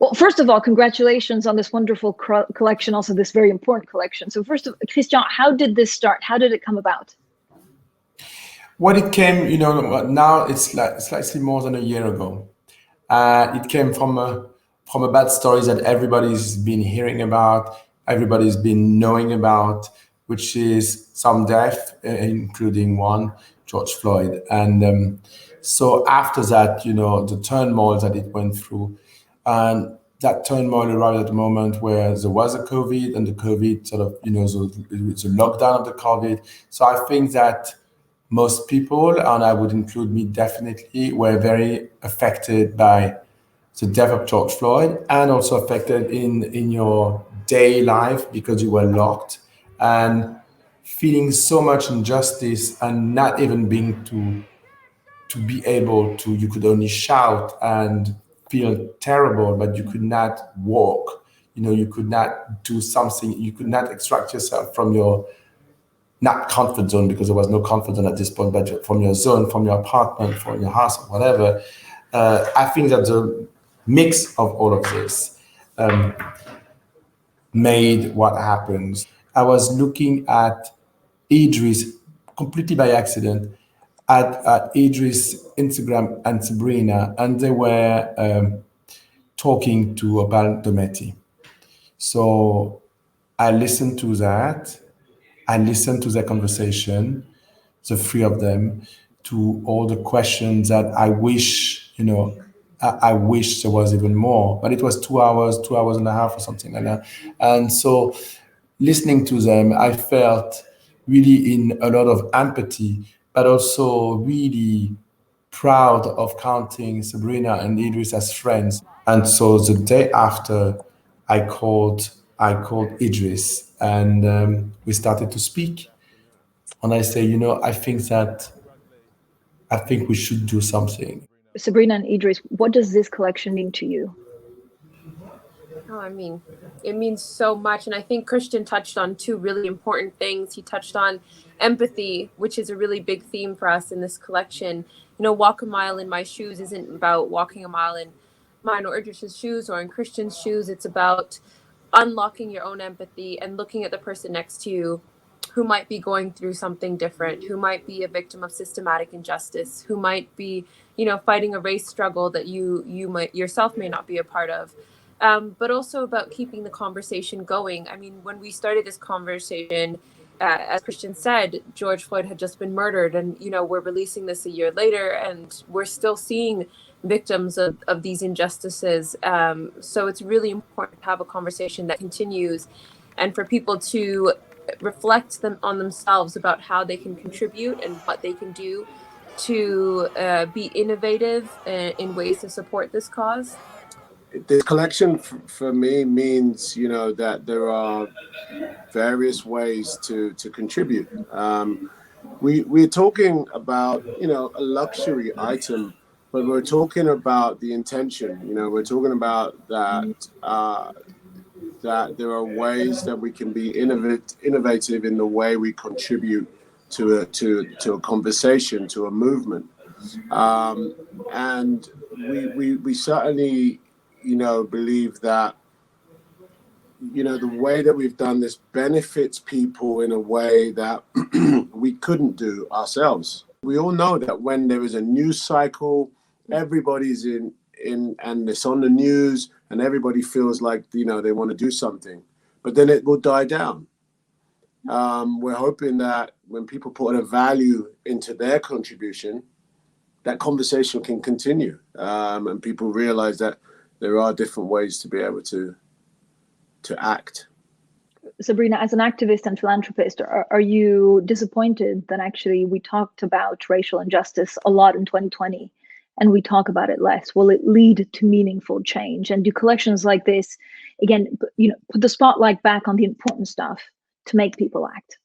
Well, first of all, congratulations on this wonderful collection, also this very important collection. So first of Christian, how did this start? How did it come about? Well, it came, now it's like slightly more than a year ago. It came from a bad story that everybody's been hearing about, everybody's been knowing about, which is some death, including one, George Floyd. And so after that, the turmoil that it went through, and that turmoil arrived at the moment where there was a COVID, and the COVID sort of, the lockdown of the COVID. So I think that most people, and I would include me definitely, were very affected by the death of George Floyd, and also affected in your day life because you were locked and feeling so much injustice, and not even being to be able to, you could only shout and feel terrible, but you could not walk. You could not do something, you could not extract yourself from your not comfort zone, because there was no comfort zone at this point, but from your zone, from your apartment, from your house, whatever. I think that the mix of all of this made what happens. I was looking at Idris completely by accident at Idris Instagram and Sabrina, and they were talking to about Dometi. So I listened to that. I listened to their conversation, the three of them, to all the questions that I wish, I wish there was even more, but it was 2 hours and a half or something like that. And so listening to them, I felt really in a lot of empathy, but also really proud of counting Sabrina and Idris as friends. And so the day after, I called Idris, and we started to speak. And I say, I think we should do something. Sabrina and Idris, what does this collection mean to you? Oh, I mean, it means so much. And I think Christian touched on two really important things. He touched on empathy, which is a really big theme for us in this collection. Walk a mile in my shoes isn't about walking a mile in mine or Idris's shoes or in Christian's shoes. It's about unlocking your own empathy and looking at the person next to you who might be going through something different, who might be a victim of systematic injustice, who might be, fighting a race struggle that you might yourself may not be a part of. But also about keeping the conversation going. I mean, when we started this conversation, as Christian said, George Floyd had just been murdered, and we're releasing this a year later, and we're still seeing victims of these injustices. So it's really important to have a conversation that continues, and for people to reflect on themselves about how they can contribute and what they can do to be innovative in ways to support this cause. This collection for me means, that there are various ways to contribute. We're talking about, a luxury item, but we're talking about the intention. We're talking about that there are ways that we can be innovative in the way we contribute to a conversation, to a movement, and we certainly believe that the way that we've done this benefits people in a way that we couldn't do ourselves. We all know that when there is a news cycle, everybody's in and it's on the news, and everybody feels like they want to do something, but then it will die down. We're hoping that when people put a value into their contribution, that conversation can continue, and people realize that there are different ways to be able to act. Sabrina, as an activist and philanthropist, are you disappointed that actually we talked about racial injustice a lot in 2020 and we talk about it less? Will it lead to meaningful change? And do collections like this, again, put the spotlight back on the important stuff to make people act?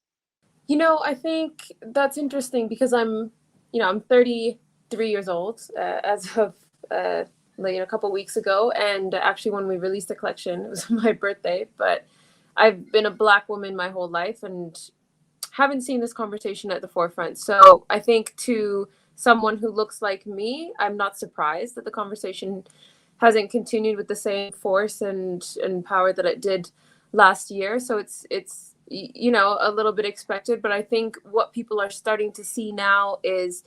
I think that's interesting because I'm 33 years old as of a couple of weeks ago, and actually when we released the collection, it was my birthday. But I've been a Black woman my whole life and haven't seen this conversation at the forefront. So I think to someone who looks like me, I'm not surprised that the conversation hasn't continued with the same force and power that it did last year. So it's a little bit expected, but I think what people are starting to see now is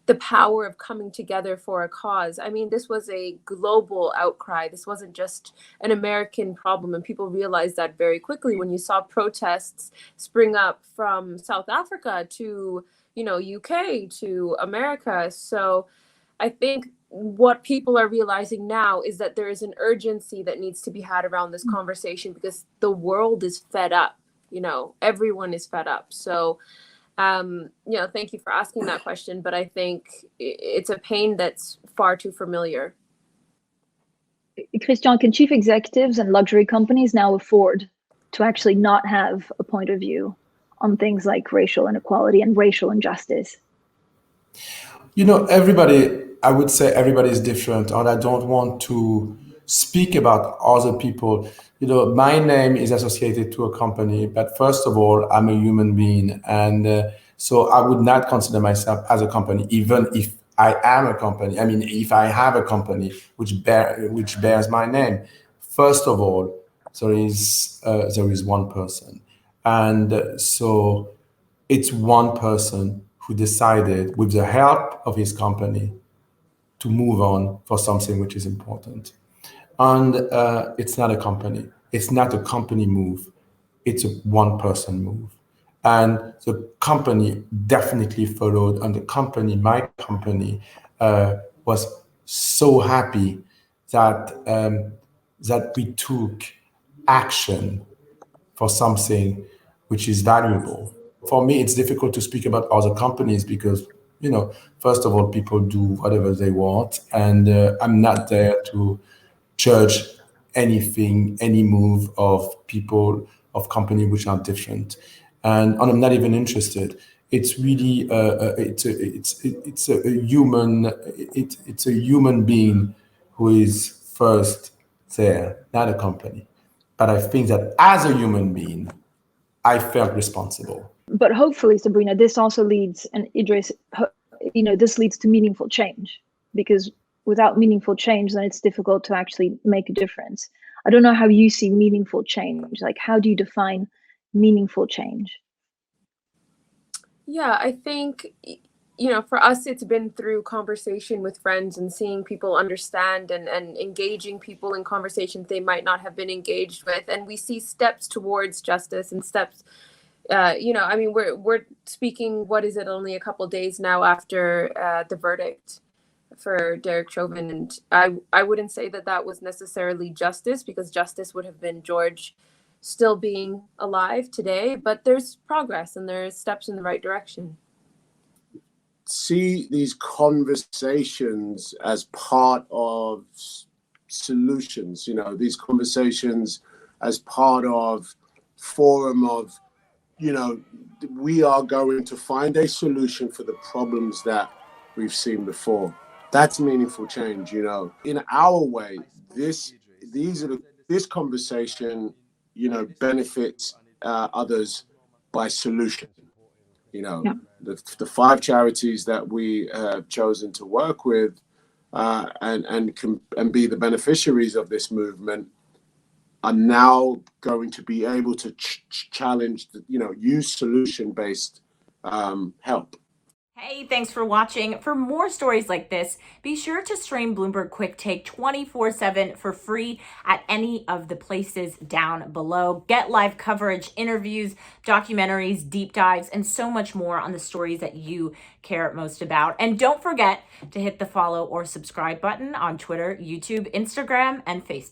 the power of coming together for a cause. I mean, this was a global outcry. This wasn't just an American problem, and people realized that very quickly when you saw protests spring up from South Africa to, UK to America. So I think what people are realizing now is that there is an urgency that needs to be had around this conversation because the world is fed up. Everyone is fed up. So, thank you for asking that question, but I think it's a pain that's far too familiar. Christian, can chief executives and luxury companies now afford to actually not have a point of view on things like racial inequality and racial injustice? I would say everybody is different, and I don't want to speak about other people. My name is associated to a company, but first of all, I'm a human being. And so I would not consider myself as a company, even if I am a company. I mean, if I have a company which bears my name, first of all, there is one person. And so it's one person who decided, with the help of his company, to move on for something which is important. And it's not a company. It's not a company move. It's a one-person move. And the company definitely followed. And my company, was so happy that we took action for something which is valuable. For me, it's difficult to speak about other companies because, first of all, people do whatever they want. And I'm not there to judge anything, any move of people, of company which are different. And I'm not even interested. It's really, it's a human being who is first there, not a company. But I think that as a human being, I felt responsible. But hopefully, Sabrina, this also leads, and Idris, this leads to meaningful change, because without meaningful change, then it's difficult to actually make a difference. I don't know how you see meaningful change. Like, how do you define meaningful change? Yeah, I think, for us, it's been through conversation with friends and seeing people understand and engaging people in conversations they might not have been engaged with. And we see steps towards justice and steps, we're speaking, what is it, only a couple days now after the verdict for Derek Chauvin. And I wouldn't say that was necessarily justice, because justice would have been George still being alive today, but there's progress and there's steps in the right direction. See these conversations as part of solutions, these conversations as part of forum of, we are going to find a solution for the problems that we've seen before. That's meaningful change, In our way, this conversation, benefits others by solution. The 5 charities that we have chosen to work with and be the beneficiaries of this movement are now going to be able to challenge, use solution-based help. Hey, thanks for watching. For more stories like this, be sure to stream Bloomberg Quicktake 24/7 for free at any of the places down below. Get live coverage, interviews, documentaries, deep dives, and so much more on the stories that you care most about. And don't forget to hit the follow or subscribe button on Twitter, YouTube, Instagram, and Facebook.